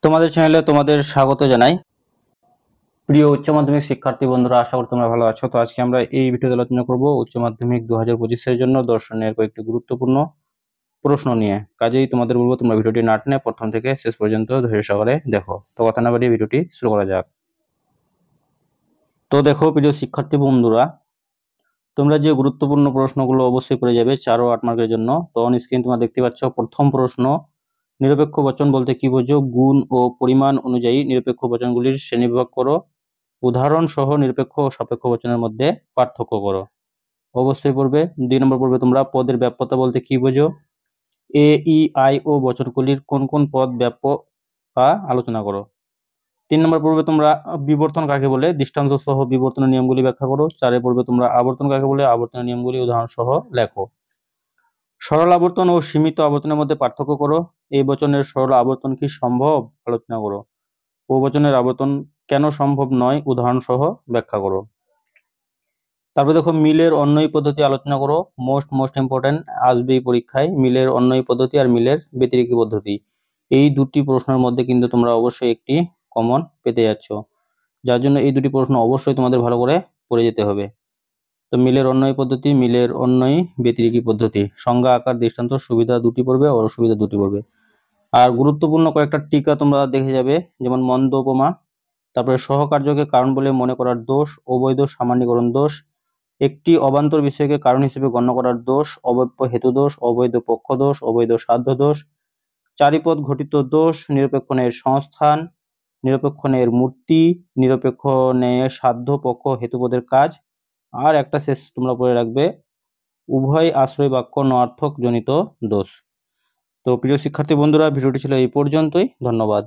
তোমাদের চ্যানেলে তোমাদের স্বাগত জানাই। প্রিয় উচ্চ মাধ্যমিক শিক্ষার্থী বন্ধুরা, আশা করি তোমরা ভালো আছো। তো আজকে আমরা এই ভিডিওতে আলোচনা করব উচ্চ মাধ্যমিক 2025 এর জন্য দর্শনের কয়েকটি গুরুত্বপূর্ণ প্রশ্ন নিয়ে। কাজেই তোমাদের বলবো তোমরা ভিডিওটি না টেনে প্রথম থেকে শেষ পর্যন্ত ধৈর্য সহকারে দেখো। তো কথা না বাড়িয়ে ভিডিওটি শুরু করা যাক। তো দেখো প্রিয় শিক্ষার্থী বন্ধুরা, তোমরা যে গুরুত্বপূর্ণ প্রশ্নগুলো অবশ্যই করে যাবে 4 ও 8 মার্কের জন্য। তো অন স্ক্রিন তোমরা দেখতে পাচ্ছ প্রথম প্রশ্ন, নিরপেক্ষ বচন বলতে কি বোঝো? গুণ ও পরিমাণ অনুযায়ী নিরপেক্ষ বচনগুলির শ্রেণীবিভাগ করো। উদাহরণ সহ নিরপেক্ষ ও সাপেক্ষ বচনের মধ্যে পার্থক্য করো। অবশ্যই পড়বে। 2 নম্বর পড়বে তোমরা পদের ব্যাপ্যতা বলতে কি বোঝো? এ, ই, আই ও বচনগুলির কোন কোন পদ ব্যাপ্য তা আলোচনা করো। 3 নম্বর পড়বে তোমরা বিবর্তন কাকে বলে? দৃষ্টান্ত সহ বিবর্তনের নিয়মগুলি ব্যাখ্যা করো। 4 পড়বে তোমরা আবর্তন কাকে বলে? আবর্তনের নিয়মগুলি উদাহরণ সহ লেখো। সরল আবর্তন ও সীমিত আবর্তনের মধ্যে পার্থক্য করো। এই বচনের সরল আবর্তন কি সম্ভব? আলোচনা করো। ও বচনের আবর্তন কেন সম্ভব নয়? উদাহরণ সহ ব্যাখ্যা করো। তারপর দেখো মিলের অন্যয়ী পদ্ধতি আলোচনা করো। মোস্ট ইম্পর্টেন্ট, আসবে এই পরীক্ষায়। মিলের অন্যয়ী পদ্ধতি আর মিলের ব্যতিরেকী পদ্ধতি, এই দুটি প্রশ্নের মধ্যে কিন্তু তোমরা অবশ্যই একটি কমন পেতে যাচ্ছ, যার জন্য এই দুটি প্রশ্ন অবশ্যই তোমাদের ভালো করে পড়ে যেতে হবে। তো মিলের অন্যয়ী পদ্ধতি, মিলের অন্যয়ী ব্যতিরেকী পদ্ধতি, সংজ্ঞা, আকার, দৃষ্টান্ত, সুবিধা দুটি পড়বে, অসুবিধা দুটি পড়বে। আর গুরুত্বপূর্ণ কয়েকটা টিকা তোমরা দেখে যাবে, যেমন মন্দ উপমা, তারপরে সহকার্যকে কারণ বলে মনে করার দোষ, অবৈধ সামান্যীকরণ দোষ, একটি অবান্তর বিষয়কে কারণ হিসেবে গণ্য করার দোষ, অব্যপ্য হেতু দোষ, অবৈধ পক্ষ দোষ, অবৈধ সাধ্য দোষ, চারিপদ ঘটিত দোষ, নিরপেক্ষ ন্যায়ের সংস্থান, নিরপেক্ষ ন্যায়ের মূর্তি, নিরপেক্ষ ন্যায়ের সাধ্য পক্ষ হেতুপদের কাজ, আর একটা শেষ তোমরা পড়ে রাখবে, উভয় আশ্রয় বাক্য নয়ার্থক জনিত দোষ। তো প্রিয় শিক্ষার্থী বন্ধুরা, ভিডিওটি ছিল এই পর্যন্তই। ধন্যবাদ।